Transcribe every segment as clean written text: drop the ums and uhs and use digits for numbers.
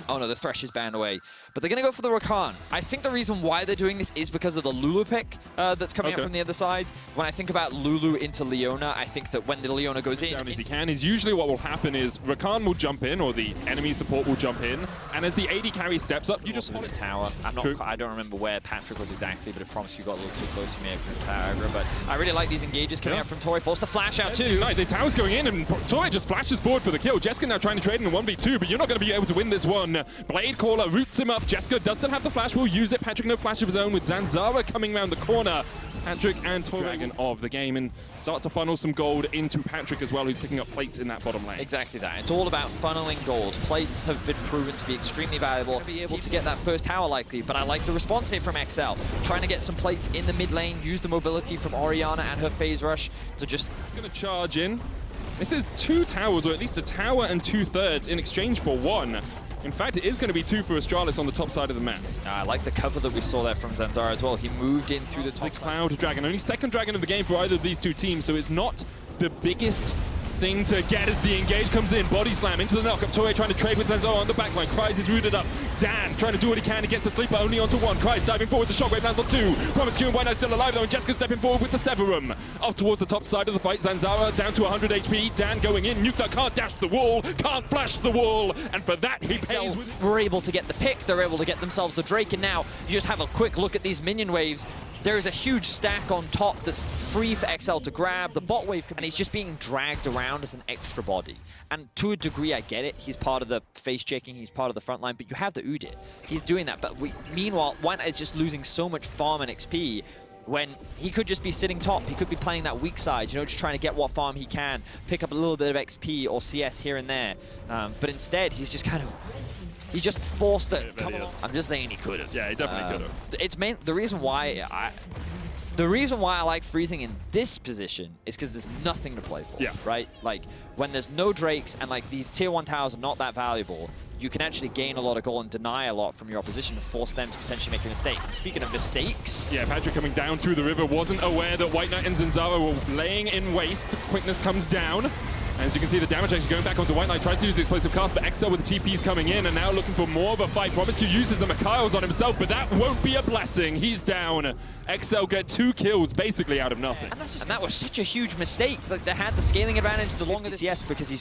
Oh no, the Thresh is banned away. But they're going to go for the Rakan. I think the reason why they're doing this is because of the Lulu pick that's coming out from the other side. When I think about Lulu into Leona, I think that when the Leona goes in... Down as he can is usually what will happen is Rakan will jump in, or the enemy support will jump in, and as the AD carry steps up, you just follow the tower. I don't remember where Patrick was exactly, but I promise you got a little too close, you may have to tower aggro. But I really like these engages coming out from Tori. Forced to flash out too. Nice, the tower's going in, and Tori just flashes forward for the kill. Jessica now trying to trade in a 1v2, but you're not going to be able to win this one. Blade Caller roots him up. Jessica does still have the flash, will use it. Patrick no flash of his own with Zanzara coming around the corner. Patrick and Tori dragon of the game and start to funnel some gold into Patrick as well, who's picking up plates in that bottom lane. Exactly that. It's all about funneling gold. Plates have been proven to be extremely valuable. Be able to get that first tower likely, but I like the response here from XL. Trying to get some plates in the mid lane, use the mobility from Orianna and her phase rush to just... Gonna charge in. This is 2 towers, or at least a tower and 2/3 in exchange for 1. In fact, it is going to be 2 for Astralis on the top side of the map. I like the cover that we saw there from Zanzara as well. He moved in through the top. The Cloud Dragon, only 2nd dragon of the game for either of these 2 teams, so it's not the biggest thing to get as the engage comes in. Body slam into the knockup. Tori trying to trade with Zanzara on the backline. Kryze is rooted up. Dan trying to do what he can. He gets the sleeper only onto 1. Kryze diving forward. The shockwave lands on 2. Promise Q and White Knight still alive though, and Jessica stepping forward with the Severum. Up towards the top side of the fight. Zanzara down to 100 HP. Dan going in. Nukta can't dash the wall. Can't flash the wall. And for that, he pays with... We're able to get the pick. They're able to get themselves the Drake. And now you just have a quick look at these minion waves. There is a huge stack on top that's free for XL to grab. The bot wave, and he's just being dragged around as an extra body. And to a degree, I get it. He's part of the face checking, he's part of the front line, but you have the Udit. He's doing that. But meanwhile, White Knight is just losing so much farm and XP when he could just be sitting top. He could be playing that weak side, you know, just trying to get what farm he can, pick up a little bit of XP or CS here and there. But instead, he's just kind of... He's just forced to come along. I'm just saying he could have. Yeah, he definitely could have. It's the reason why I like freezing in this position is because there's nothing to play for. Yeah. Right? Like when there's no Drakes and like these tier 1 towers are not that valuable, you can actually gain a lot of gold and deny a lot from your opposition to force them to potentially make a mistake. And speaking of mistakes... Yeah, Patrick coming down through the river, wasn't aware that White Knight and Zanzara were laying in waste. Quickness comes down. As you can see, the damage actually going back onto White Knight, tries to use the explosive cast, but XL with the TPs coming in and now looking for more of a fight. Promiscu uses the Mikhails on himself, but that won't be a blessing. He's down. XL get 2 kills basically out of nothing. And that was such a huge mistake. Like, they had the scaling advantage the longer this, yes, because he's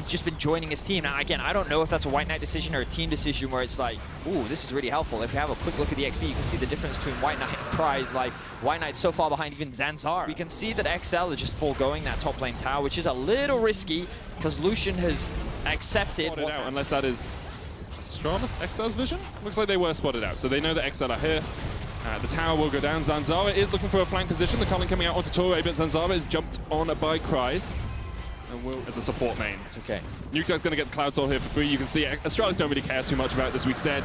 just been joining his team. Now, again, I don't know if that's a White Knight decision or a team decision where it's like, ooh, this is really helpful. If you have a quick look at the XP, you can see the difference between White Knight and Kryze. Like, White Knight's so far behind even Zanzara. We can see that XL is just foregoing that top lane tower, which is a little risky because Lucian has accepted Spotted out, unless that is XL's vision? Looks like they were spotted out, so they know that XL are here. The tower will go down. Zanzara is looking for a flank position. The Culling coming out onto Tori, but Zanzara is jumped on by Kryze. And will as a support main. It's okay. Nuketo's going to get the Cloud Soul here for free. You can see Astralis don't really care too much about this, we said.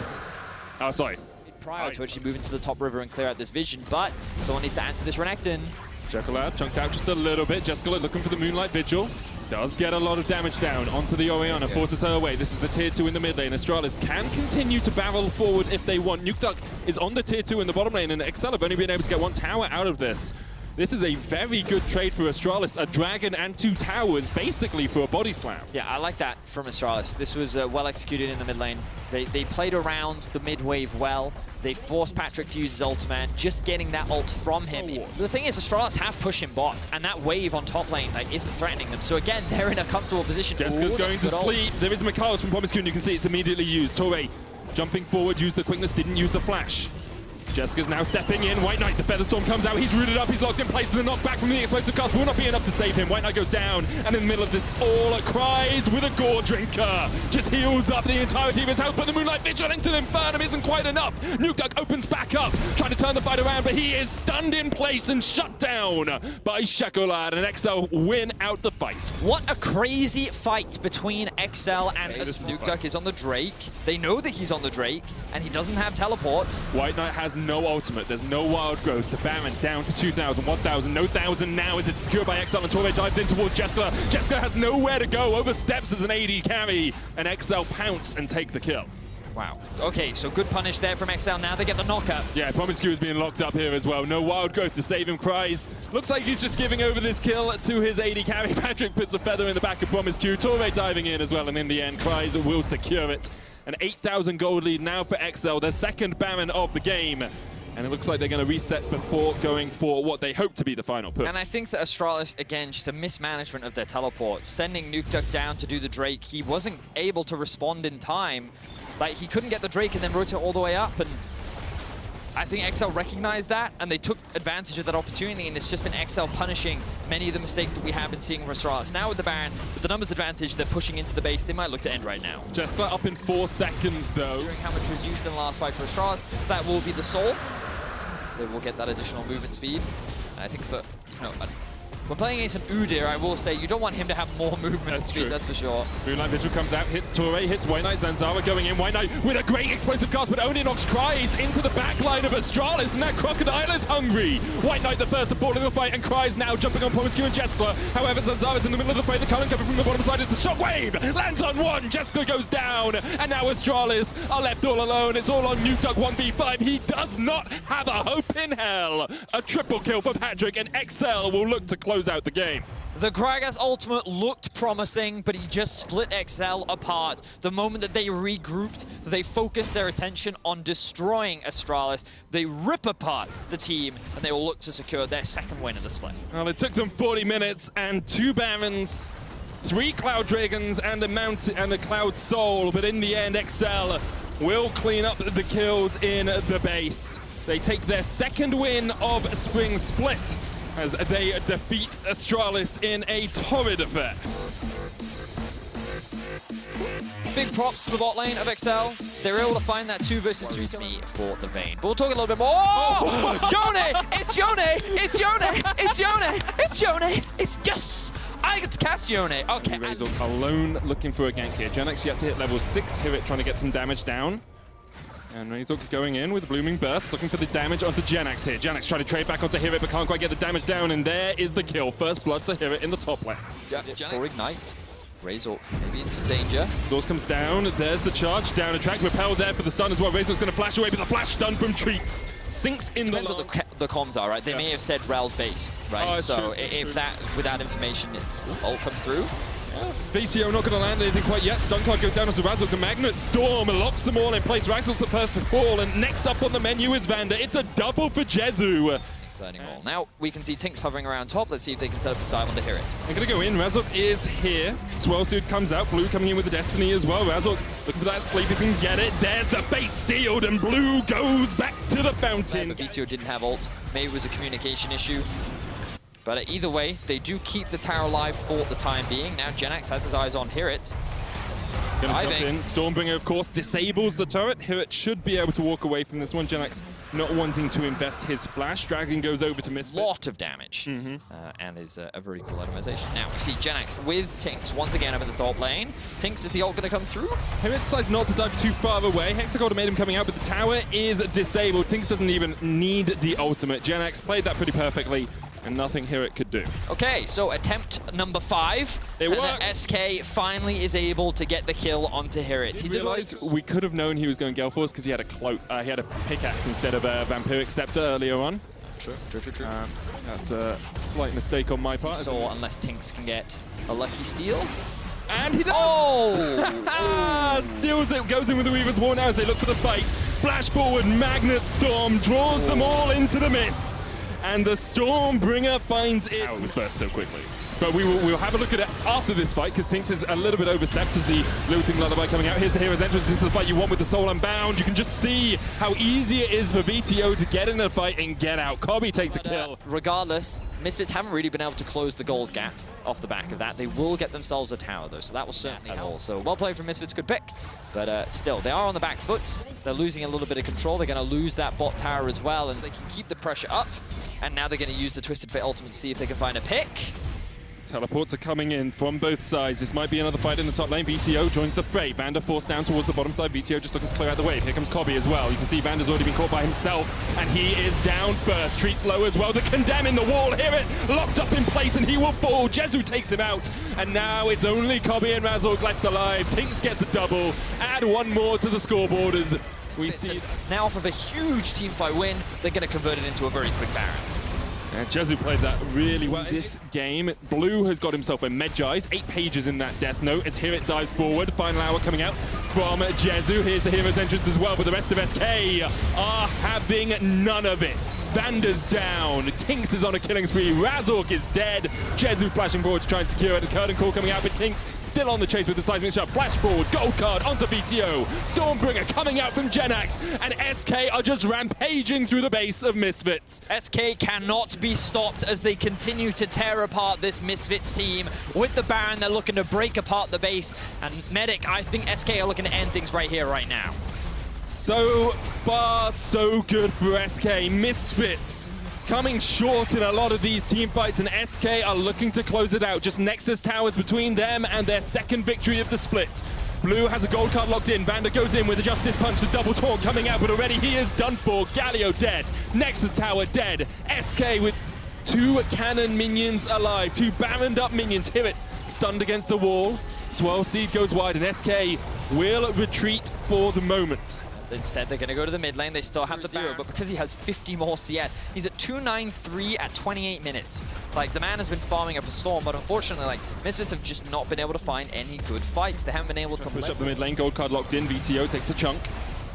Oh, sorry. Prior to actually moving to the top river and clear out this vision, but someone needs to answer this Renekton. Chocolate chunked out just a little bit. Jessica looking for the Moonlight Vigil. Does get a lot of damage down onto the Orianna. Forces her away. This is the tier 2 in the mid lane. Astralis can continue to barrel forward if they want. Nukeduck is on the tier 2 in the bottom lane, and XL have only been able to get 1 tower out of this. This is a very good trade for Astralis. A dragon and 2 towers, basically, for a body slam. Yeah, I like that from Astralis. This was well executed in the mid lane. They played around the mid wave well. They forced Patrick to use his ultimate, just getting that ult from him. The thing is, Astralis have pushing bot, and that wave on top lane like, isn't threatening them. So again, they're in a comfortable position. Jessica's going to sleep. There is Mikhails from Promiscu, and you can see it's immediately used. Torre jumping forward, used the quickness, didn't use the flash. Jessica's now stepping in. White Knight, the Featherstorm comes out. He's rooted up. He's locked in place. The knockback from the explosive cast will not be enough to save him. White Knight goes down. And in the middle of this, all Kryze with a Gore Drinker. Just heals up the entirety of his health. But the Moonlight Vigil into the Infernum isn't quite enough. Nukeduck opens back up, trying to turn the fight around. But he is stunned in place and shut down by Chocolate. And XL win out the fight. What a crazy fight between XL and Nukeduck is on the Drake. They know that he's on the Drake, and he doesn't have teleport. White Knight has no ultimate, there's no wild growth. The Baron down to 2,000, 1,000, no 1,000 now as it's secured by XL, and Torre dives in towards Jessica. Jessica has nowhere to go, oversteps as an AD carry, and XL pounce and take the kill. Wow. Okay, so good punish there from XL. Now they get the knockup. Yeah, Promiscu is being locked up here as well. No wild growth to save him. Cries. Looks like he's just giving over this kill to his AD carry. Patrick puts a feather in the back of Promiscu. Torre diving in as well, and in the end, Cries will secure it. An 8,000 gold lead now for XL, their second Baron of the game. And it looks like they're going to reset before going for what they hope to be the final push. And I think that Astralis, again, just a mismanagement of their teleports. Sending Nuke Duck down to do the Drake, he wasn't able to respond in time. Like, he couldn't get the Drake and then rotate all the way up. And I think XL recognized that, and they took advantage of that opportunity, and it's just been XL punishing many of the mistakes that we have been seeing from Astralis. Now with the Baron, with the numbers advantage, they're pushing into the base. They might look to end right now. Jessica up in 4 seconds, though. Considering how much was used in the last fight for Astralis, so that will be the soul. They will get that additional movement speed. And I think for, when playing against an Udyr, I will say you don't want him to have more movement speed, that's for sure. Moonlight Vigil comes out, hits Torre, hits White Knight, Zanzara going in. White Knight with a great explosive cast, but only knocks Cries into the back line of Astralis, and that Crocodile is hungry. White Knight the first to fall in the fight, and Cries now jumping on Promiscu and Jessica. However, Zanzara's in the middle of the fight. The current coming from the bottom side is the shockwave. Lands on one, Jessica goes down, and now Astralis are left all alone. It's all on Nuke Duck 1v5. He does not have a hope in hell. A triple kill for Patrick, and XL will look to close out the game. The Gragas ultimate looked promising, but he just split XL apart. The moment that they regrouped, they focused their attention on destroying Astralis. They rip apart the team, and they will look to secure their second win in the split. Well, it took them 40 minutes and 2 Barons, 3 Cloud Dragons, and a Cloud Soul, but in the end, XL will clean up the kills in the base. They take their second win of Spring Split, as they defeat Astralis in a torrid affair. Big props to the bot lane of XL. They were able to find that 2 versus 3 to me for the Vayne. But we'll talk a little bit more. Oh! Yone! It's Yone! It's Yone! It's Yone! It's Yone! It's yes! I get to cast Yone. Okay. Razor alone looking for a gank here. Janex yet to hit level 6. Hirit trying to get some damage down. And Razor going in with Blooming Burst, looking for the damage onto Janex here. Janex trying to trade back onto Hirit, but can't quite get the damage down, and there is the kill. First blood to Hirit in the top lane. Yeah, for Ignite. Razor maybe in some danger. Doors comes down, there's the charge, down a track, repel there for the stun as well. Razor's going to flash away, but the flash stun from Treats sinks in Depends what the comms are, right? They may have said Rel's base, right? So if that, with that information, ult comes through. VTO not going to land anything quite yet. Stun card goes down to Razzle. The Magnet Storm locks them all in place. Razzle's the first to fall, and next up on the menu is Vander. It's a double for Jezu. Exciting roll. Now we can see Tinks hovering around top. Let's see if they can set up this dive on the Hirit. They're going to go in. Razzle is here. Swellsuit comes out. Blue coming in with the Destiny as well. Razzle looking for that sleep if he can get it. There's the base sealed, and Blue goes back to the fountain. But VTO didn't have ult. Maybe it was a communication issue. But either way, they do keep the tower alive for the time being. Now Genax has his eyes on Hirit. Stormbringer, of course, disables the turret. Hirit should be able to walk away from this one. Genax not wanting to invest his flash. Dragon goes over to Misfit. Lot of damage. And is a very cool itemization. Now we see Genax with Tinks once again over the top lane. Tinks, is the ult going to come through? Hirit decides not to dive too far away. Hexagon made him coming out, but the tower is disabled. Tinks doesn't even need the ultimate. Genax played that pretty perfectly, and nothing Hirit could do. Okay, so attempt number 5. It worked. SK finally is able to get the kill onto Hirit. He realized we could have known he was going Gale Force because he had a cloak. He had a pickaxe instead of a Vampiric Scepter earlier on. True. That's a slight mistake on my part. So unless Tinks can get a lucky steal. And he does! Oh! Steals it, goes in with the Weaver's War now as they look for the fight. Flash forward, Magnet Storm draws them all into the midst. And the Stormbringer finds it. It was burst so quickly. But we'll have a look at it after this fight, because Tinks is a little bit overstepped as the Lilting Lullaby coming out. Here's the hero's entrance into the fight you want with the Soul Unbound. You can just see how easy it is for VTO to get in the fight and get out. Kobe takes a kill. Regardless, Misfits haven't really been able to close the gold gap off the back of that. They will get themselves a tower, though, so that will certainly help. So well played from Misfits, good pick. But still, they are on the back foot. They're losing a little bit of control. They're going to lose that bot tower as well, and they can keep the pressure up. And now they're going to use the Twisted Fate ultimate to see if they can find a pick. Teleports are coming in from both sides. This might be another fight in the top lane. VTO joins the fray. Vander forced down towards the bottom side. VTO just looking to clear out the wave. Here comes Kobe as well. You can see Vander's already been caught by himself, and he is down first. Treats low as well. The condemn in the wall. Hear it. Locked up in place, and he will fall. Jezu takes him out, and now it's only Kobe and Razork left alive. Tinks gets a double. Add one more to the scoreboard as we see. Now off of a huge teamfight win, they're going to convert it into a very quick Baron. And Jezu played that really well in this game. Blue has got himself a Medjai's, 8 pages in that Death Note as Here It dives forward. Final hour coming out from Jezu. Here's the hero's entrance as well, but the rest of SK are having none of it. Vander's down, Tinks is on a killing spree, Razork is dead. Jezu flashing forward to try and secure it. The curtain call coming out, but Tinks still on the chase with the seismic shot. Flash forward, gold card onto VTO. Stormbringer coming out from Genax, and SK are just rampaging through the base of Misfits. SK cannot be stopped as they continue to tear apart this Misfits team. With the Baron, they're looking to break apart the base, and Medic, I think SK are looking to end things right here, right now. So far, so good for SK. Misfits coming short in a lot of these team fights, and SK are looking to close it out. Just Nexus towers between them and their second victory of the split. Blue has a gold card locked in. Vander goes in with a Justice Punch. The double taunt coming out, but already he is done for. Galio dead. Nexus tower dead. SK with 2 cannon minions alive. 2 Baroned up minions. Hear it. Stunned against the wall. Swirl Seed goes wide, and SK will retreat for the moment. Instead, they're going to go to the mid lane. They still have the Baron, but because he has 50 more CS, he's at 293 at 28 minutes. Like, the man has been farming up a storm, but unfortunately, like, Misfits have just not been able to find any good fights. They haven't been able to push up the mid lane. Gold card locked in. VTO takes a chunk.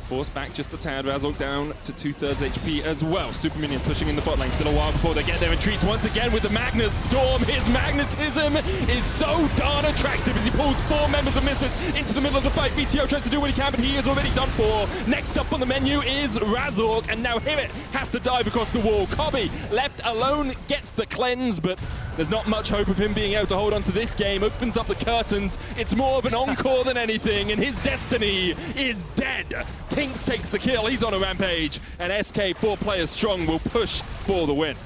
Force back just a tad. Razork down to 2/3 HP as well. Super Minions pushing in the bot lane. Still a while before they get there, and Treats once again with the Magnus Storm. His magnetism is so darn attractive as he pulls 4 members of Misfits into the middle of the fight. VTO tries to do what he can, but he is already done for. Next up on the menu is Razork, and now Here It has to dive across the wall. Kobe left alone gets the cleanse, but there's not much hope of him being able to hold on to this game. Opens up the curtains. It's more of an encore than anything, and his destiny is dead. Tinks takes the kill. He's on a rampage, and SK, 4 players strong, will push for the win.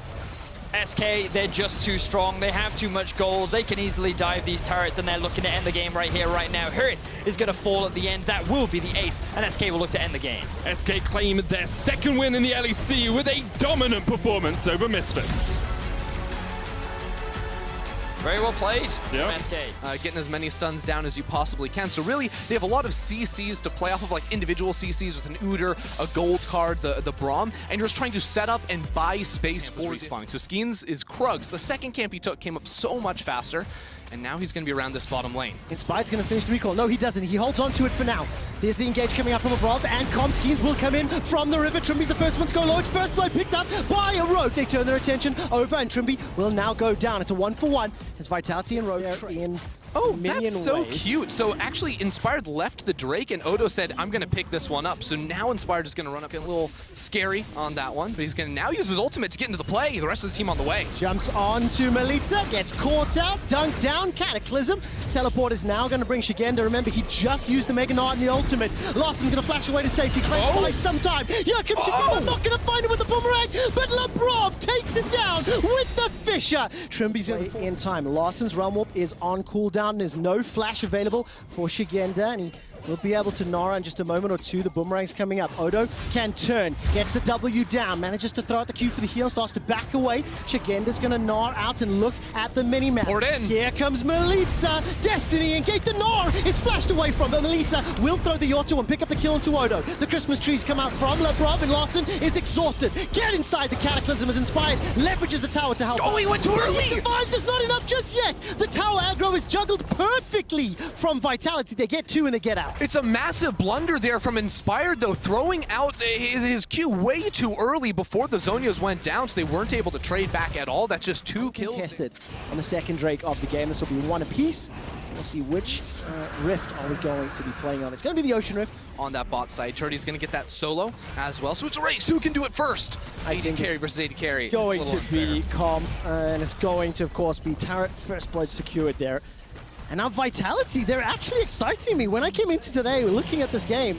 SK, they're just too strong. They have too much gold. They can easily dive these turrets, and they're looking to end the game right here, right now. Hurt is going to fall at the end. That will be the ace, and SK will look to end the game. SK claim their second win in the LEC with a dominant performance over Misfits. Very well played from SK. Getting as many stuns down as you possibly can. So really, they have a lot of CCs to play off of, like individual CCs with an Udyr, a gold card, the Braum, and you're just trying to set up and buy space for respawning. So Skeens is Krugs. The second camp he took came up so much faster, and now he's going to be around this bottom lane. Inspired's going to finish the recall. No, he doesn't. He holds on to it for now. There's the engage coming up from above, and Skeens will come in from the river. Trimby's the first one to go low. It's first blow picked up by a Rogue. They turn their attention over, and Trimby will now go down. It's a 1-for-1. As Vitality and Rogue in minion that's so wave. cute. So actually, Inspired left the Drake, and Odo said, I'm going to pick this one up. So now Inspired is going to run up. Getting a little scary on that one, but he's going to now use his ultimate to get into the play. The rest of the team on the way. Jumps on to Melita, gets caught out, dunked down, Cataclysm. Teleport is now going to bring Shigenda. Remember, he just used the Mega Knight and the ultimate. Lawson's going to flash away to safety. Claims by some time. Here comes Shigenda, not going to find it with the boomerang, but Lebrov takes it down with the Fisher. Trimby's going to in time. Lawson's Realm Warp is on cooldown. There's no flash available for Shigenda, and he will be able to Nara in just a moment or two. The boomerang's coming up. Odo can turn, gets the W down, manages to throw out the Q for the heal, starts to back away. Shigenda's going to Nara out and look at the mini-map. Poured in. Here comes Melissa. Destiny engage. The Nara is flashed away from, but Melissa will throw the auto and pick up the kill into Odo. The Christmas trees come out from Lebrov, and Larson is exhausted. Get inside. The Cataclysm is Inspired. Leverages the tower to help. Oh, he went too early. He survives. It's not enough just yet. The tower aggro is juggled perfectly from Vitality. They get 2 and they get out. It's a massive blunder there from Inspired, though, throwing out his Q way too early before the Zonias went down, so they weren't able to trade back at all. That's just 2 kills. Contested on the second Drake of the game. This will be 1 apiece. We'll see which Rift are we going to be playing on. It's going to be the Ocean Rift. On that bot side, Churdy's going to get that solo as well, so it's a race. Who can do it first? AD carry versus AD carry. Going to be Calm, and it's going to, of course, be Turret. First blood secured there. And now Vitality, they're actually exciting me. When I came into today, looking at this game,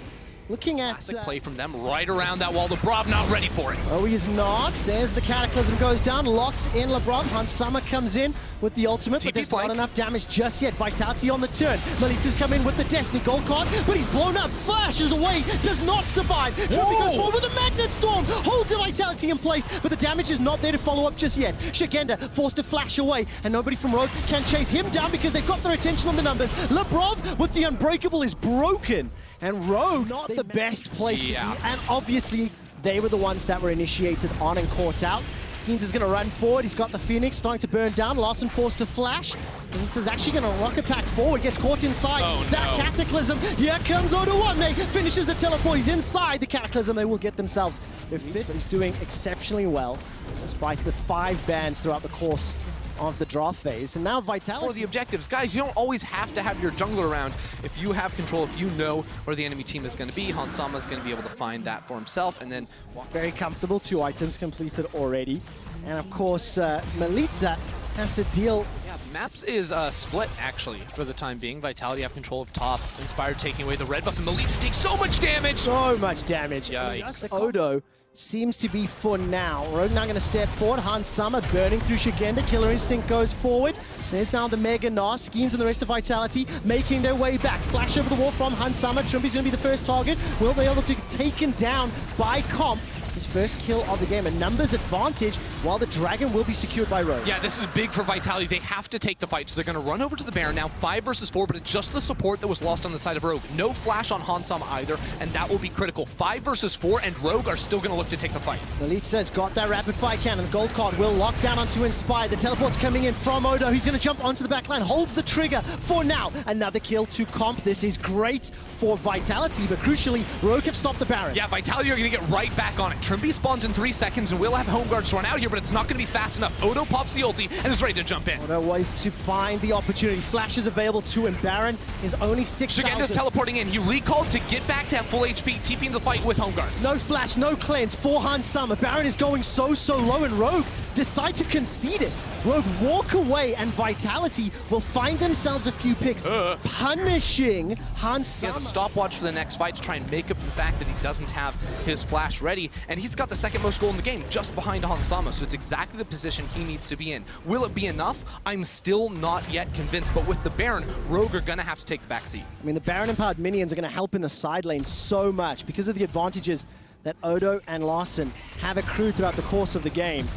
Looking at... Classic play from them right around that wall. LeBron not ready for it. Oh, he is not. There's the Cataclysm goes down, locks in LeBron. Hans Sama comes in with the ultimate, but there's not enough damage just yet. Vitality on the turn. Melita's come in with the Destiny Gold card, but he's blown up. Flashes away, does not survive. Trumpy goes forward with a Magnet Storm, holds the Vitality in place, but the damage is not there to follow up just yet. Shigenda forced to flash away, and nobody from Rogue can chase him down because they've got their attention on the numbers. LeBron with the Unbreakable is broken. And Rogue, not the best place to be. And obviously, they were the ones that were initiated on and caught out. Skeens is going to run forward. He's got the Phoenix starting to burn down. Larson forced to flash. This is actually going to rocket pack forward. Gets caught inside that Cataclysm. Here comes Odo1. Finishes the teleport. He's inside the Cataclysm. They will get themselves their fit. But he's doing exceptionally well, despite the 5 bans throughout the course of the draft phase. And now Vitality. For the objectives, guys, you don't always have to have your jungler around. If you have control, if you know where the enemy team is going to be, Hans Sama is going to be able to find that for himself and then walk. Very comfortable. 2 items completed already. And of course, Melita has to deal. Yeah, maps is split actually for the time being. Vitality have control of top. Inspired taking away the red buff, and Melita takes so much damage. So much damage. Yikes. Odo seems to be for now. Rogue now going to step forward. Hans Sama burning through Shigenda. Killer Instinct goes forward. There's now the Mega Gnar. Skeens and the rest of Vitality making their way back. Flash over the wall from Hans Sama. Trumpy's going to be the first target. Will be able to be taken down by Comp. His first kill of the game, a numbers advantage, while the Dragon will be secured by Rogue. Yeah, this is big for Vitality. They have to take the fight, so they're going to run over to the Baron now. 5 versus 4, but it's just the support that was lost on the side of Rogue. No flash on Hans Sama either, and that will be critical. 5 versus 4, and Rogue are still going to look to take the fight. Melita's got that rapid fire cannon. Gold card will lock down onto Inspire. The teleport's coming in from Odo. He's going to jump onto the back line, holds the trigger for now. Another kill to Comp. This is great for Vitality, but crucially, Rogue have stopped the Baron. Yeah, Vitality are going to get right back on it. Trimby spawns in 3 seconds, and we'll have home guards run out here, but it's not going to be fast enough. Odo pops the ulti and is ready to jump in. Odo ways to find the opportunity. Flash is available to him. Baron is only 6,000. Shigenda's teleporting in. He recalled to get back to have full HP, TPing the fight with home guards. No flash, no cleanse for Hans Sama. Baron is going so low, and Rogue decide to concede it. Rogue walk away, and Vitality will find themselves a few picks, punishing Hans Sama. He has a stopwatch for the next fight to try and make up for the fact that he doesn't have his flash ready, and he's got the second most goal in the game, just behind Hans Sama, so it's exactly the position he needs to be in. Will it be enough? I'm still not yet convinced, but with the Baron, Rogue are gonna have to take the backseat. I mean, the Baron-empowered minions are gonna help in the side lane so much because of the advantages that Odo and Larson have accrued throughout the course of the game.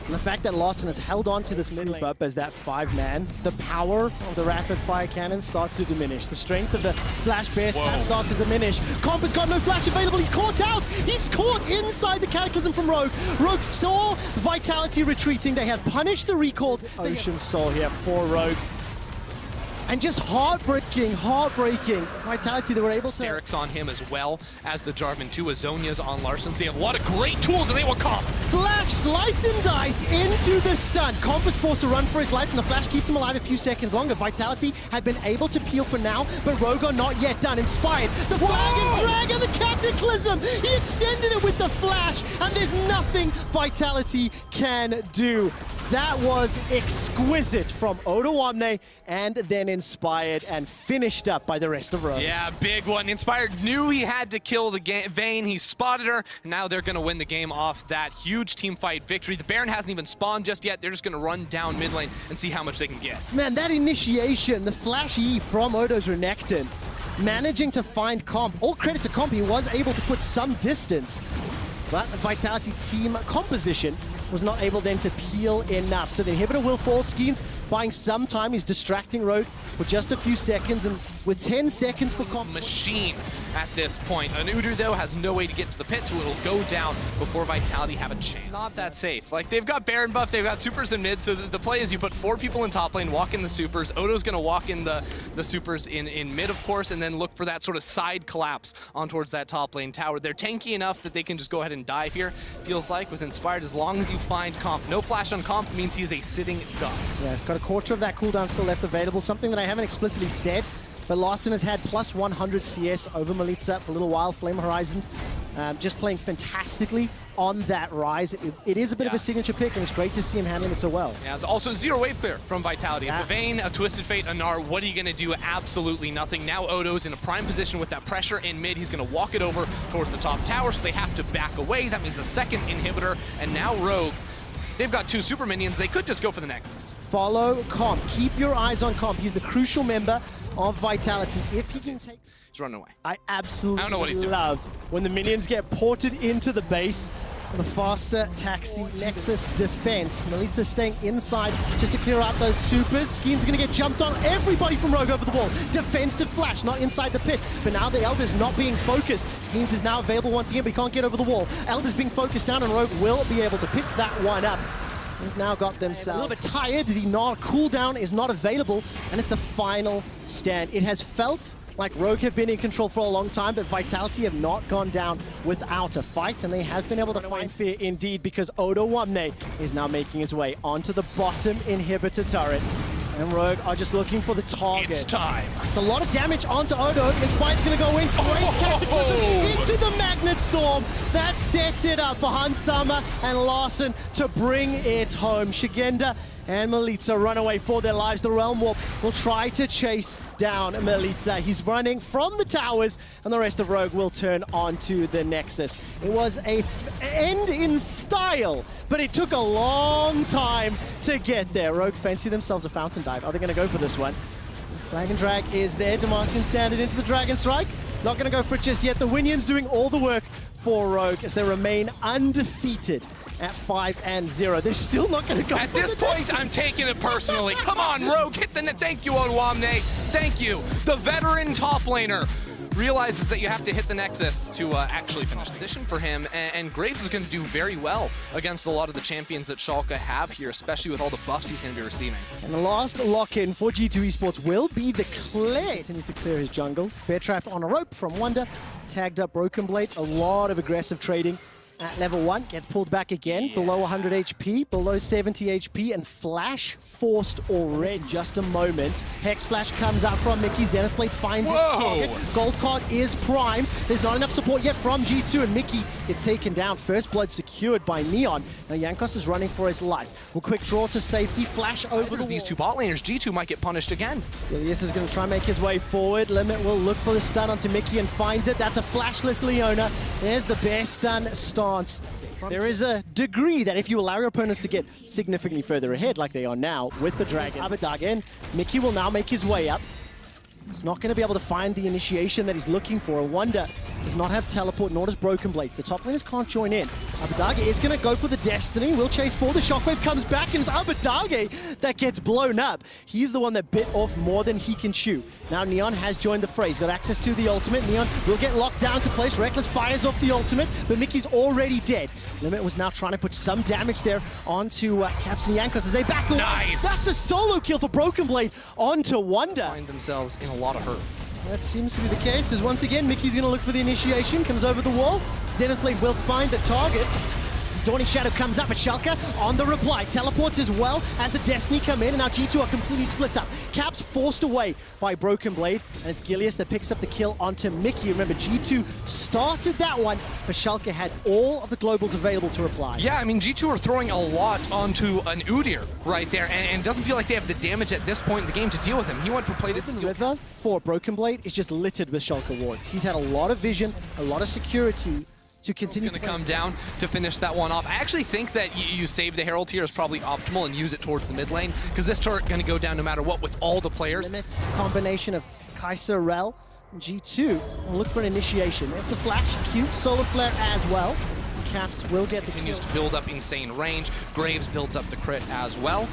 And the fact that Larson has held on to this mid lane up as that 5-man, the power of the rapid fire cannon starts to diminish. The strength of the flash bear snap starts to diminish. Comp has got no flash available. He's caught out. He's caught inside the Cataclysm from Rogue. Rogue saw Vitality retreating. They have punished the recalls. Ocean Soul here for Rogue. And just heartbreaking. Vitality, they were able to... Derek's on him as well as the Jarvan 2. Azonia's on Larson. So they have a lot of great tools, and they will Comp. Flash, slice and dice into the stun. Comp is forced to run for his life, and the flash keeps him alive a few seconds longer. Vitality have been able to peel for now, but Rogue are not yet done. Inspired, the flag and drag and the Cataclysm. He extended it with the flash, and there's nothing Vitality can do. That was exquisite from Odo Omne, and then Inspired and finished up by the rest of Rogue. Yeah, big one. Inspired knew he had to kill the Vayne. He spotted her, and now they're going to win the game off that huge team fight victory. The Baron hasn't even spawned just yet. They're just going to run down mid lane and see how much they can get. Man, that initiation, the flash E from Odo's Renekton, managing to find Comp. All credit to Comp, he was able to put some distance, but the Vitality team composition was not able then to peel enough. So the inhibitor will fall. Skeens buying some time. He's distracting Rogue for just a few seconds, and with 10 seconds for Comp. Machine at this point. An Udyr, though, has no way to get to the pit, so it'll go down before Vitality have a chance. Not that safe. Like, they've got Baron buff, they've got supers in mid, so the play is you put 4 people in top lane, walk in the supers. Odo's going to walk in the supers in mid, of course, and then look for that sort of side collapse on towards that top lane tower. They're tanky enough that they can just go ahead and die here, feels like, with Inspired. As long as you find Comp. No flash on Comp means he's a sitting duck. Yeah, it's got a quarter of that cooldown still left available, something that I haven't explicitly said, but Larson has had plus 100 CS over Melita for a little while. Flame Horizon just playing fantastically on that rise. It is a bit of a signature pick, and it's great to see him handling it so well. Yeah, also zero wave clear from Vitality. It's a Vayne, a Twisted Fate, a Gnar. What are you going to do? Absolutely nothing. Now Odo's in a prime position with that pressure in mid. He's going to walk it over towards the top tower, so they have to back away. That means a second inhibitor, and now Rogue. They've got 2 super minions. They could just go for the Nexus. Follow Comp. Keep your eyes on Comp. He's the crucial member of Vitality. If he can take... He's running away. I absolutely I don't know what he's doing. love when the minions get ported into the base. The faster taxi Nexus defense. Melitza staying inside just to clear out those supers. Skeen's gonna get jumped on. Everybody from Rogue over the wall. Defensive flash, not inside the pit. But now the Elder's not being focused. Skeens is now available once again, but he can't get over the wall. Elder's being focused down, and Rogue will be able to pick that one up. They've now got themselves a little bit tired. The Gnar cooldown is not available, and it's the final stand. It has felt like Rogue have been in control for a long time, but Vitality have not gone down without a fight, and they have been able to find fear indeed, because Odo Wamne is now making his way onto the bottom inhibitor turret. And Rogue are just looking for the target. It's time. It's a lot of damage onto Odo. Inspired's going to go in. Great Cataclysm into the Magnet Storm. That sets it up for Hansama and Larson to bring it home. Shigenda and Melitza run away for their lives. The Realm Warp will try to chase down Melitza. He's running from the towers, and the rest of Rogue will turn onto the Nexus. It was a end in style, but it took a long time to get there. Rogue fancy themselves a fountain dive. Are they going to go for this one? Flag and Drag is there. Demacian standard into the Dragon Strike. Not going to go for it just yet. The Winions doing all the work for Rogue as they remain undefeated at 5-0. They're still not going to go. At this point, I'm taking it personally. Come on, Rogue, hit the net. Thank you, Onwamne. Thank you. The veteran top laner realizes that you have to hit the Nexus to actually finish position for him, and Graves is going to do very well against a lot of the champions that Schalke have here, especially with all the buffs he's going to be receiving. And the last lock-in for G2 Esports will be the Clay. Continues to clear his jungle. Bear Trap on a rope from Wonder. Tagged up Broken Blade. A lot of aggressive trading. At level 1, gets pulled back again, below 100 HP, below 70 HP, and Flash forced already. Just a moment. Hex Flash comes out from Mickey. Zenith Blade finds its target. Gold Card is primed. There's not enough support yet from G2, and Mickey gets taken down. First blood secured by Neon. Now Jankos is running for his life. Will quick draw to safety. Flash over the these 2 bot laners. G2 might get punished again. Ilias is going to try and make his way forward. Limit will look for the stun onto Mickey and finds it. That's a flashless Leona. There's the bear stun stance. There is a degree that if you allow your opponents to get significantly further ahead like they are now with the Dragon, Abadag, Mickey will now make his way up. He's not going to be able to find the initiation that he's looking for. Wonder does not have teleport, nor does Broken Blades. The top laners can't join in. Abadage is going to go for the Destiny. Will chase for the Shockwave, comes back, and it's Abadage that gets blown up. He's the one that bit off more than he can chew. Now Neon has joined the fray. He's got access to the ultimate. Neon will get locked down to place. Reckless fires off the ultimate, but Mickey's already dead. Limit was now trying to put some damage there onto Caps and Jankos as they back away. Nice! That's a solo kill for Broken Blade onto Wonder. Find themselves in a lot of hurt. That seems to be the case, as once again, Mickey's going to look for the initiation, comes over the wall. Zenith Blade will find the target. Dawning Shadow comes up at Schalke on the reply. Teleports as well as the Destiny come in, and now G2 are completely split up. Caps forced away by Broken Blade, and it's Gilius that picks up the kill onto Mickey. Remember, G2 started that one, but Schalke had all of the globals available to reply. Yeah, I mean, G2 are throwing a lot onto an Udyr right there, and it doesn't feel like they have the damage at this point in the game to deal with him. He went for plated steel. River for Broken Blade is just littered with Schalke wards. He's had a lot of vision, a lot of security, to continue. Going to come down to finish that one off. I actually think that you save the Herald here is probably optimal and use it towards the mid lane, because this turret going to go down no matter what with all the players. Limits, combination of KaiSser, and G2 will look for an initiation. There's the flash, cute solar flare as well. Caps will get the Continues kill. to build up insane range. Graves builds up the crit as well.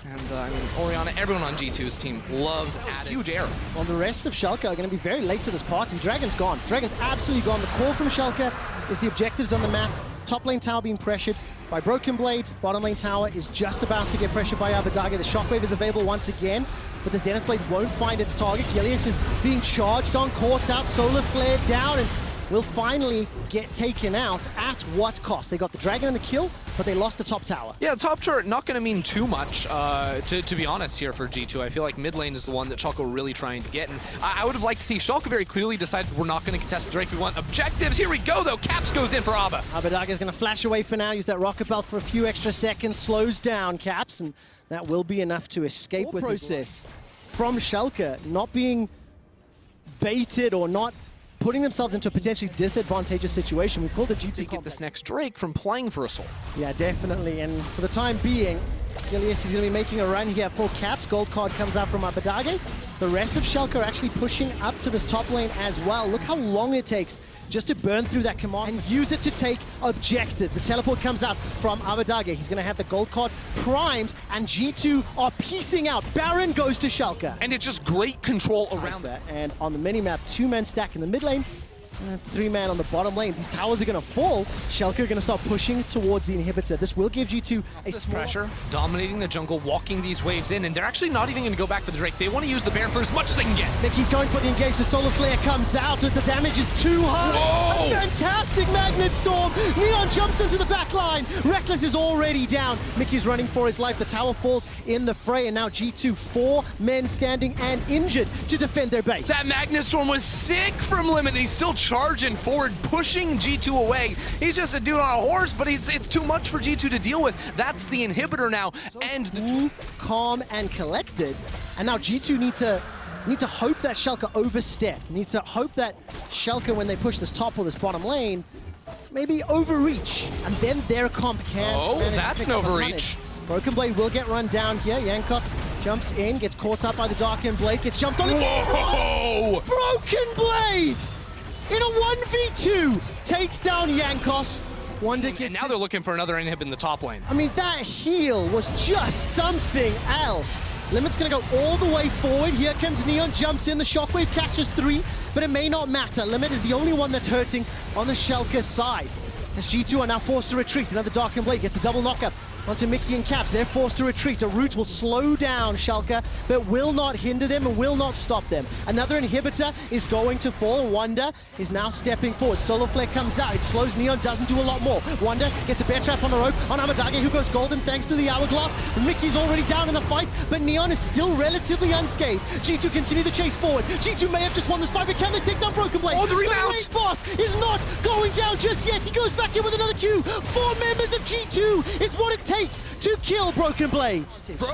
And I mean, Orianna, everyone on G2's team loves adding huge arrow. Well, the rest of Schalke are going to be very late to this party. Dragon's gone. Dragon's absolutely gone. The call from Schalke is the objectives on the map. Top lane tower being pressured by Broken Blade. Bottom lane tower is just about to get pressured by Abadage. The Shockwave is available once again, but the Zenith Blade won't find its target. Gilius is being charged on, caught out, solar flare down, and will finally get taken out. At what cost? They got the dragon and the kill, but they lost the top tower. Yeah, top turret not going to mean too much, to be honest, here for G2. I feel like mid lane is the one that Schalke were really trying to get, and I would have liked to see Schalke very clearly decide we're not going to contest Drake. We want objectives. Here we go, though. Caps goes in for Abba. Abadage is going to flash away for now, use that rocket belt for a few extra seconds, slows down Caps, and that will be enough to escape with process from Schalke, not being baited or not putting themselves into a potentially disadvantageous situation. We've called the G2 to get this next Drake from playing for a soul. Yeah, definitely. And for the time being, Gilius is going to be making a run here for Caps. Gold card comes out from Abadage. The rest of Schalke are actually pushing up to this top lane as well. Look how long it takes just to burn through that command and use it to take objectives. The teleport comes out from Abadage. He's going to have the gold card primed, and G2 are piecing out. Baron goes to Schalke. And it's just great control around that. And on the minimap, 2-man stack in the mid lane, and 3-man on the bottom lane. These towers are going to fall. Schalke are going to start pushing towards the inhibitor. This will give G2 a small pressure, dominating the jungle, walking these waves in, and they're actually not even going to go back for the Drake. They want to use the Baron for as much as they can get. Mickey's going for the engage. The solar flare comes out, but the damage is too high. Whoa! A fantastic magnet storm. Neon jumps into the back line. Reckless is already down. Mickey's running for his life. The tower falls in the fray, and now G2, 4 men standing and injured to defend their base. That magnet storm was sick from Limit. He's still charging forward, pushing G2 away. He's just a dude on a horse, but it's too much for G2 to deal with. That's the inhibitor now. So and cool, calm and collected. And now G2 need to hope that Schalke overstep. Need to hope that Schalke, when they push this top or this bottom lane, maybe overreach. And then their comp can. Oh, that's an overreach. Broken Blade will get run down here. Jankos jumps in, gets caught up by the Darkened Blade, gets jumped on. Whoa! Broken Blade! In a 1v2, takes down Jankos. Wonder gets and now they're looking for another inhib in the top lane. I mean, that heal was just something else. Limit's gonna go all the way forward. Here comes Neon, jumps in, the shockwave catches 3, but it may not matter. Limit is the only one that's hurting on the Schalke side. As G2 are now forced to retreat. Another Darkened Blade gets a double knockup onto Mickey and Caps. They're forced to retreat. A root will slow down Schalke, but will not hinder them and will not stop them. Another inhibitor is going to fall, and Wonder is now stepping forward. Solar Flare comes out. It slows Neon, doesn't do a lot more. Wonder gets a bear trap on the rope on Abadage, who goes golden thanks to the hourglass. Mickey's already down in the fight, but Neon is still relatively unscathed. G2 continue the chase forward. G2 may have just won this fight, but can they take down Broken Blade? Oh, the remount! Raid boss is not going down just yet. He goes back in with another Q. 4 members of G2 is what it takes to kill Broken Blade.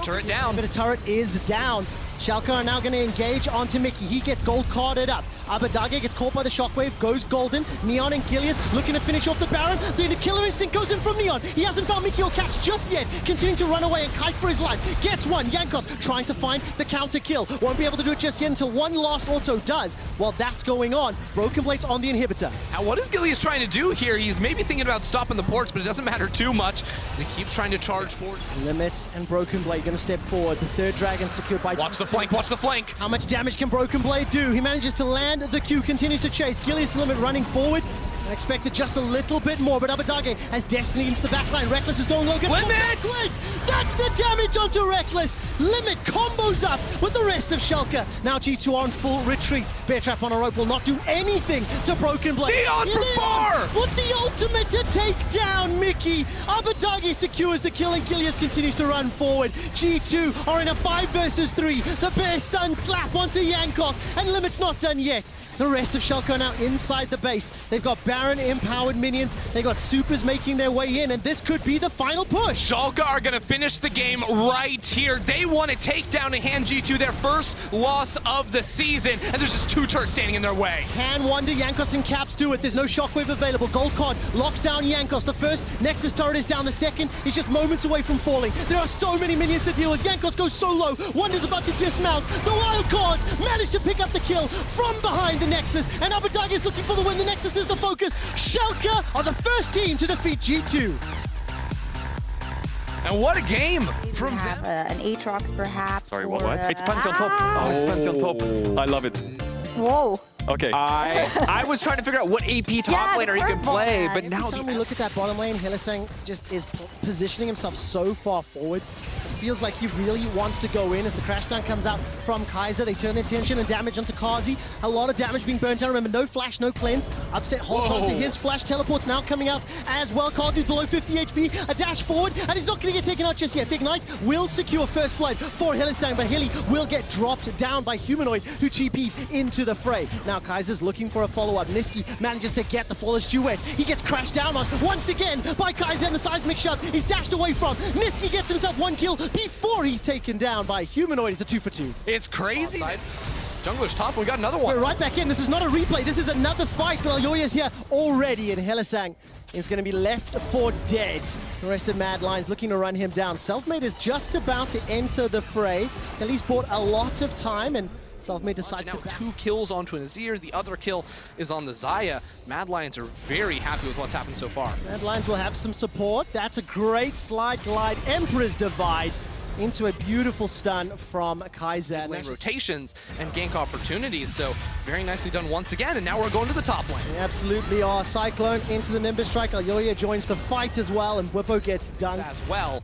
Turret down. But the turret is down. Schalke are now going to engage onto Mickey. He gets gold carded up. Abadage gets caught by the shockwave, goes golden. Neon and Gilius looking to finish off the Baron. The killer instinct goes in from Neon. He hasn't found Mickey or Caps just yet. Continuing to run away and kite for his life. Gets one. Jankos trying to find the counter kill. Won't be able to do it just yet until one last auto does. While that's going on, Broken Blade's on the inhibitor. Now, what is Gilius trying to do here? He's maybe thinking about stopping the ports, but it doesn't matter too much as he keeps trying to charge forward. Limit and Broken Blade going to step forward. The third dragon secured by... Watch the flank, watch the flank. How much damage can Broken Blade do? He manages to land the Q, continues to chase. Gilius Limit running forward. I expected just a little bit more, but Abadage has Destiny into the backline. Reckless is going low. Limit! That's the damage onto Reckless. Limit combos up with the rest of Schalke. Now G2 on full retreat. Bear trap on a rope will not do anything to Broken Blade. Neon from far! With the ultimate to take down Mickey. Abadage secures the kill and Gilius continues to run forward. G2 are in a 5 versus 3. The bear stun slap onto Jankos, and Limit's not done yet. The rest of Schalke are now inside the base. They've got Baron empowered minions. They've got supers making their way in, and this could be the final push. Schalke are going to finish the game right here. They want to take down and hand G2 their first loss of the season, and there's just 2 turrets standing in their way. Can Wonder, Jankos, and Caps do it? There's no shockwave available. Gold card locks down Jankos. The first Nexus turret is down. The second is just moments away from falling. There are so many minions to deal with. Jankos goes so low. Wonder's about to dismount. The wild cards manage to pick up the kill from behind the Nexus, and Abadage is looking for the win. The Nexus is the focus. Schalke are the first team to defeat G2. And what a game from have an Aatrox perhaps. Sorry, or what? It's Pantheon top. Oh, it's Pantheon top. I love it. Whoa. Okay. I was trying to figure out what AP top laner he could play, but now Every time we look at that bottom lane, Hylissang just is positioning himself so far forward. feels like he really wants to go in as the crash down comes out from KaiSser. They turn their attention and damage onto Kazi. A lot of damage being burnt down. Remember, no flash, no cleanse. Upset holds on to his flash. Teleport's now coming out as well. Kazi's below 50 HP. A dash forward, and he's not going to get taken out just yet. The Ignite will secure first blood for Hylissang, but Hilly will get dropped down by Humanoid, who TP'd into the fray. Now KaiSser's looking for a follow-up. Niski manages to get the flawless duet. He gets crashed down on once again by KaiSser, and the seismic shove is dashed away from. Niski gets himself one kill before he's taken down by Humanoid. It's a 2 for 2. It's crazy. Jungler's top, we got another one. We're right back in. This is not a replay. This is another fight. But Alyoya's here already, and Hylissang is going to be left for dead. The rest of Mad Lions looking to run him down. Selfmade is just about to enter the fray. At least bought a lot of time, and Selfmade decides to back. 2 kills onto an Azir. The other kill is on the Xayah. Mad Lions are very happy with what's happened so far. Mad Lions will have some support. That's a great slide glide. Emperor's Divide into a beautiful stun from KaiSser. Lane rotations and gank opportunities, so very nicely done once again, and now we're going to the top lane. They absolutely are. Cyclone into the Nimbus Strike. Alyoya joins the fight as well, and Bwipo gets dunked. As well.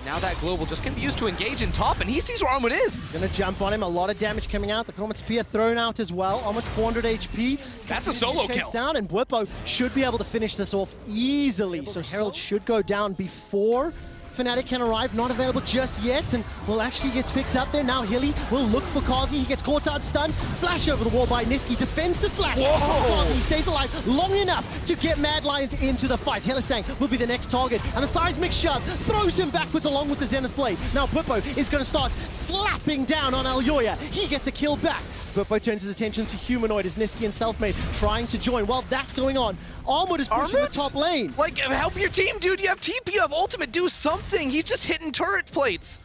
Now that global just can be used to engage in top, and he sees where Armut is. Gonna jump on him. A lot of damage coming out. The Comet Spear thrown out as well. Almost 400 HP. That's a solo kill. Down, and Bwipo should be able to finish this off easily. So Herald should go down before Fnatic can arrive, not available just yet, and will actually gets picked up there. Now Hilly will look for Kazi. He gets caught out stunned. Flash over the wall by Niski. Defensive flash. Kazi stays alive long enough to get Mad Lions into the fight. Hylissang will be the next target, and the seismic shove throws him backwards along with the Zenith Blade. Now Bwipo is going to start slapping down on Alyoya. He gets a kill back. Bwipo turns his attention to Humanoid as Niski and Selfmade trying to join. While that's going on, Armut is pushing the top lane. Like, help your team, dude. You have TP, you have ultimate. Do something. He's just hitting turret plates.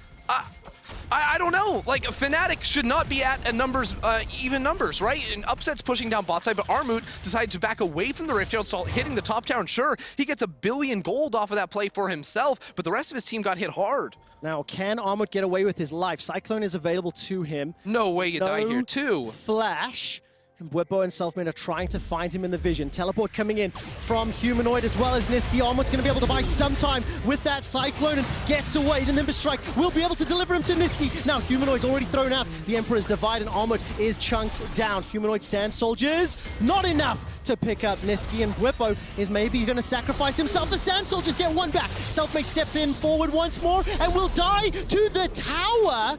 I don't know. Like, Fnatic should not be at even numbers, right? And Upset's pushing down bot side, but Armut decided to back away from the Rift Shield, so hitting the top tower. Sure, he gets $1 billion gold off of that play for himself, but the rest of his team got hit hard. Now, can Armut get away with his life? Cyclone is available to him. No way you die here, too. Flash. And Bwipo and Selfmade are trying to find him in the vision. Teleport coming in from Humanoid as well as Niski. Armut's going to be able to buy some time with that Cyclone and gets away. The Nimbus Strike will be able to deliver him to Niski. Now Humanoid's already thrown out. The Emperor's Divide and Armut is chunked down. Humanoid Sand Soldiers, not enough to pick up Niski, and Bwipo is maybe going to sacrifice himself. The Sand Soldiers get one back. Selfmade steps in forward once more and will die to the tower.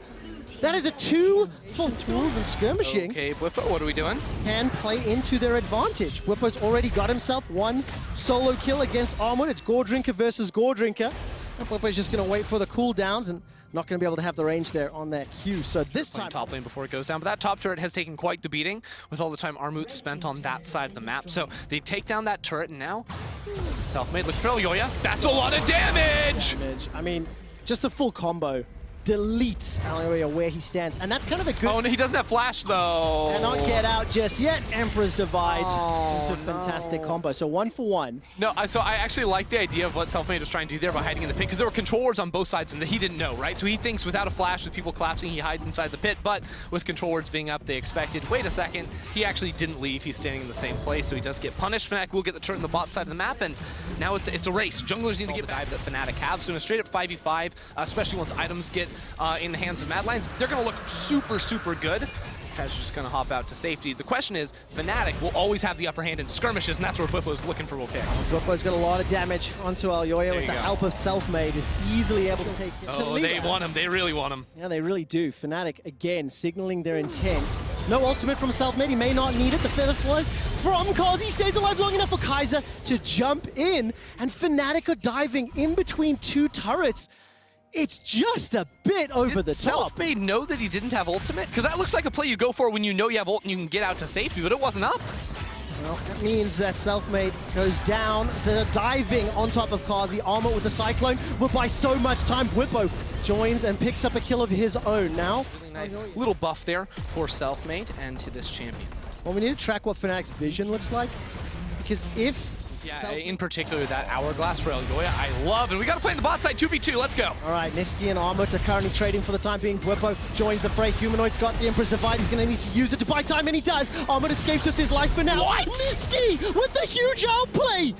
That is a 2 for tools and skirmishing. Okay, Bwipo, what are we doing? Can play into their advantage. Bwipo's already got himself one solo kill against Armut. It's Gordrinker versus Gordrinker. Bwipo's just going to wait for the cooldowns and not going to be able to have the range there on that Q. So this time top lane before it goes down, but that top turret has taken quite the beating with all the time Armut spent on that side of the map. So they take down that turret, and now Selfmade looks for Alyoya. That's a lot of damage! I mean, just the full combo deletes Alyoya where he stands, and that's kind of a good... Oh, no, he doesn't have flash, though. Cannot get out just yet. Emperor's Divide into a fantastic combo. So 1 for 1. No, so I actually like the idea of what Selfmade was trying to do there by hiding in the pit, because there were control wards on both sides of him that he didn't know, right? So he thinks without a flash, with people collapsing, he hides inside the pit, but with control wards being up, they expected, wait a second, he actually didn't leave. He's standing in the same place, so he does get punished. Fnatic will get the turret in the bot side of the map, and now it's a race. Junglers need to get back that Fnatic have, so in a straight-up 5v5, especially once items get in the hands of Mad Lions, they're going to look super, super good. KaiSser's just going to hop out to safety. The question is, Fnatic will always have the upper hand in skirmishes, and that's where Bwipo's looking for will pick. Bwipo's got a lot of damage onto Alyoya with the help of Selfmade, is easily able to take it. Oh, they want him. They really want him. Yeah, they really do. Fnatic, again, signaling their intent. No ultimate from Selfmade. He may not need it. The feather flows from Kazi. Stays alive long enough for KaiSser to jump in, and Fnatic are diving in between 2 turrets. It's just a bit over the top. Selfmade know that he didn't have ultimate? Because that looks like a play you go for when you know you have ult and you can get out to safety, but it wasn't up. Well, that means that Selfmade goes down to diving on top of Kazi. Armut with the Cyclone will buy so much time. Bwipo joins and picks up a kill of his own now. Really nice little buff there for Selfmade and to this champion. Well, we need to track what Fnatic's vision looks like, because if... Yeah, in particular, that Hourglass for Alyoya, I love it. We got to play in the bot side 2v2. Let's go. All right, Niski and Armut are currently trading for the time being. Bwipo joins the fray. Humanoid's got the Emperor's Divide. He's going to need to use it to buy time, and he does. Armut escapes with his life for now. What? Niski with the huge outplay.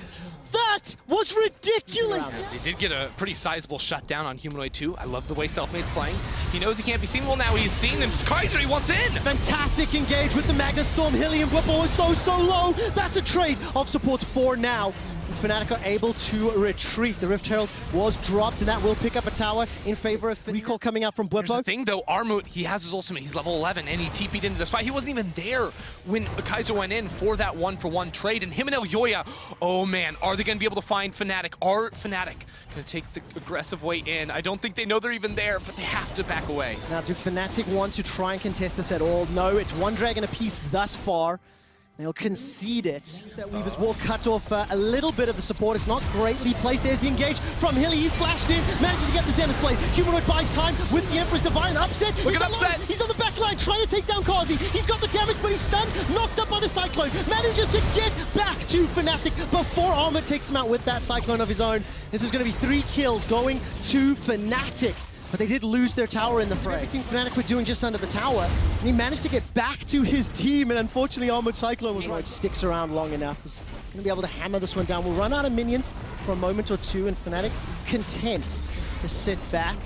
That was ridiculous. They did get a pretty sizable shutdown on Humanoid 2. I love the way Selfmade's playing. He knows he can't be seen. Well, now he's seen, and KaiSser, he wants in. Fantastic engage with the Magnet Storm. Hilly and Whipple is so low. That's a trade of support for now. Fnatic are able to retreat. The Rift Herald was dropped, and that will pick up a tower in favor of recall coming out from Here's the Bwipo. thing, though. Armut, he has his ultimate. He's level 11, and he TP'd into this fight. He wasn't even there when KaiSser went in for that one-for-one trade. And him and Elyoya, oh man, are they going to be able to find Fnatic? Are Fnatic going to take the aggressive way in? I don't think they know they're even there, but they have to back away. Now, do Fnatic want to try and contest this at all? No, it's one dragon apiece thus far. They'll concede it. That Weaver's wall cut off a little bit of the support. It's not greatly placed. There's the engage from Hilly. He flashed in, manages to get the Zenith blade. Humanoid buys time with the Emperor's Divine. Upset. Look at Upset. He's on the back line trying to take down Kazi. He's got the damage, but he's stunned. Knocked up by the Cyclone. Manages to get back to Fnatic before Armut takes him out with that Cyclone of his own. This is going to be 3 kills going to Fnatic. But they did lose their tower in the fray. Everything Fnatic were doing just under the tower, and he managed to get back to his team, and unfortunately Armored Cyclone was right. Sticks around long enough. He's going to be able to hammer this one down. We'll run out of minions for a moment or two, and Fnatic content to sit back.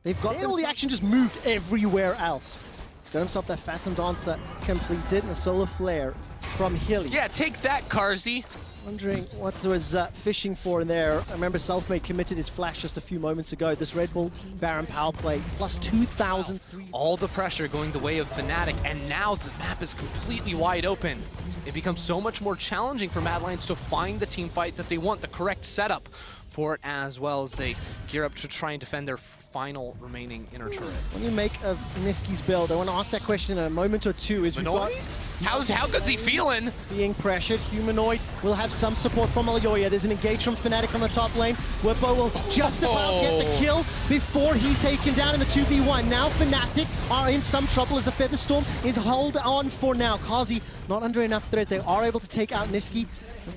They've got all the action just moved everywhere else. He's got himself that Phantom Dancer completed, and the Solar Flare from Hilly. Yeah, take that, Karzi. Wondering what was fishing for in there. I remember Selfmade committed his flash just a few moments ago. This Red Bull Baron power play plus 2,000. All the pressure going the way of Fnatic, and now the map is completely wide open. It becomes so much more challenging for Mad Lions to find the team fight that they want, the correct setup for it, as well as they gear up to try and defend their final remaining inner turret. What do you make of Niski's build? I want to ask that question in a moment or two. Is How good's he feeling? Being pressured. Humanoid will have some support from Elyoya. There's an engage from Fnatic on the top lane. Whippo will just about get the kill before he's taken down in the 2v1. Now Fnatic are in some trouble as the Feather Storm is hold on for now. Kazi not under enough threat. They are able to take out Niski.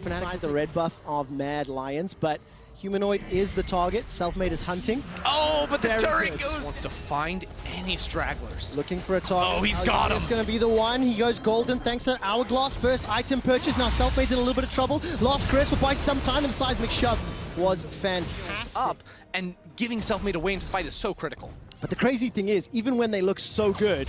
Fnatic the red buff of Mad Lions, but Humanoid is the target. Selfmade is hunting. Oh, but the Very turret good. goes. Wants to find any stragglers. Looking for a target. Oh, he's got him. It's going to be the one. He goes golden thanks to that Hourglass. First item purchase. Now Selfmade's in a little bit of trouble. Lost Chris will buy some time, and the seismic shove was fantastic. Up, and giving Selfmade away into the fight is so critical. But the crazy thing is, even when they look so good,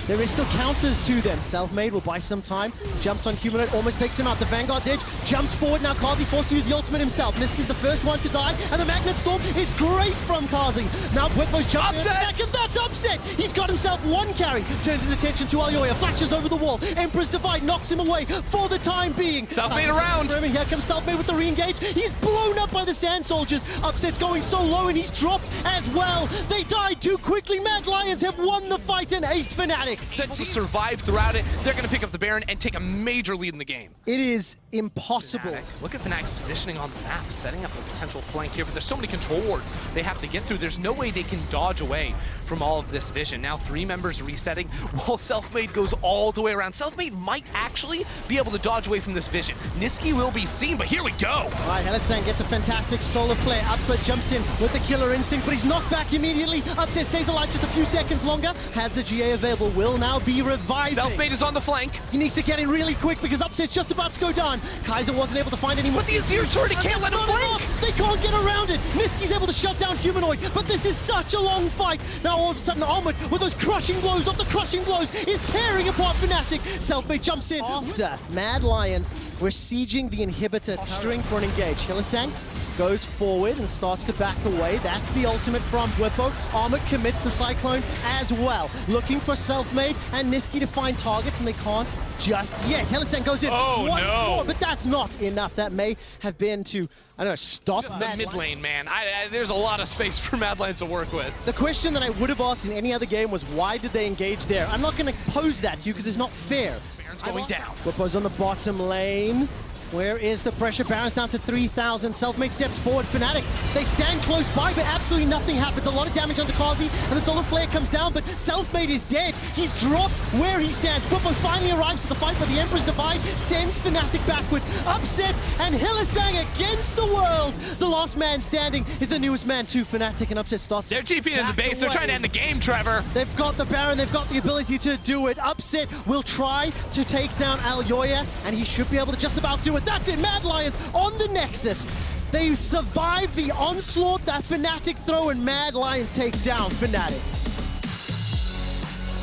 there is still counters to them. Selfmade will buy some time, jumps on Humanoid, almost takes him out. The Vanguard's edge, jumps forward. Now Kazi forced to use the ultimate himself. Niski's the first one to die, and the Magnet Storm is great from Kazi. Now Whippo's jumping back, and that's Upset! He's got himself one carry, turns his attention to Elyoya, flashes over the wall. Emperor's Divide knocks him away for the time being. Selfmade around! Here comes Selfmade with the re-engage. He's blown up by the Sand Soldiers. Upset's going so low, and he's dropped as well. They died too quickly. Mad Lions have won the fight and aced Fnatic. Able to survive throughout it, they're going to pick up the Baron and take a major lead in the game. It is impossible. Look at Fnatic's positioning on the map, setting up a potential flank here, but there's so many control wards they have to get through. There's no way they can dodge away from all of this vision. Now 3 members resetting while Selfmade goes all the way around. Selfmade might actually be able to dodge away from this vision. Niski will be seen, but here we go. All right, Helisang gets a fantastic solar flare. Upset jumps in with the killer instinct, but he's knocked back immediately. Upset stays alive just a few seconds longer. Has the GA available, will now be reviving. Selfmade is on the flank. He needs to get in really quick because Upset's just about to go down. KaiSser wasn't able to find any more. But the Azir turret, he can't let him flank. They can't get around it. Niski's able to shut down Humanoid, but this is such a long fight. Now all of a sudden Armut, with those crushing blows off the crushing blows, is tearing apart Fnatic. Selfmade jumps in. After Mad Lions were sieging the inhibitor, posturing for an engage. Helisang goes forward and starts to back away. That's the ultimate from Whippo. Armut commits the Cyclone as well. Looking for Selfmade and Niski to find targets, and they can't just yet. Helisang goes in once more, but that's not enough. That may have been to, I don't know, stop Just the mid lane, man. There's a lot of space for Mad Lions to work with. The question that I would have asked in any other game was, why did they engage there? I'm not going to pose that to you because it's not fair. Baron's going down. Whippo's on the bottom lane. Where is the pressure? Baron's down to 3,000. Selfmade steps forward. Fnatic, they stand close by, but absolutely nothing happens. A lot of damage onto Kazi, and the Solar Flare comes down, but Selfmade is dead. He's dropped where he stands. Whippo finally arrives to the fight, but the Emperor's Divide sends Fnatic backwards. Upset, and Helisang against the world. The last man standing is the newest man to Fnatic, and Upset starts. They're TPing in the base. They're trying to end the game, Trevor. They've got the Baron. They've got the ability to do it. Upset will try to take down Elyoya, and he should be able to just about do it. it. That's it. Mad Lions on the Nexus. They survive the onslaught, that Fnatic throw, and Mad Lions take down Fnatic.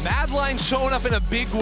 Mad Lions showing up in a big way.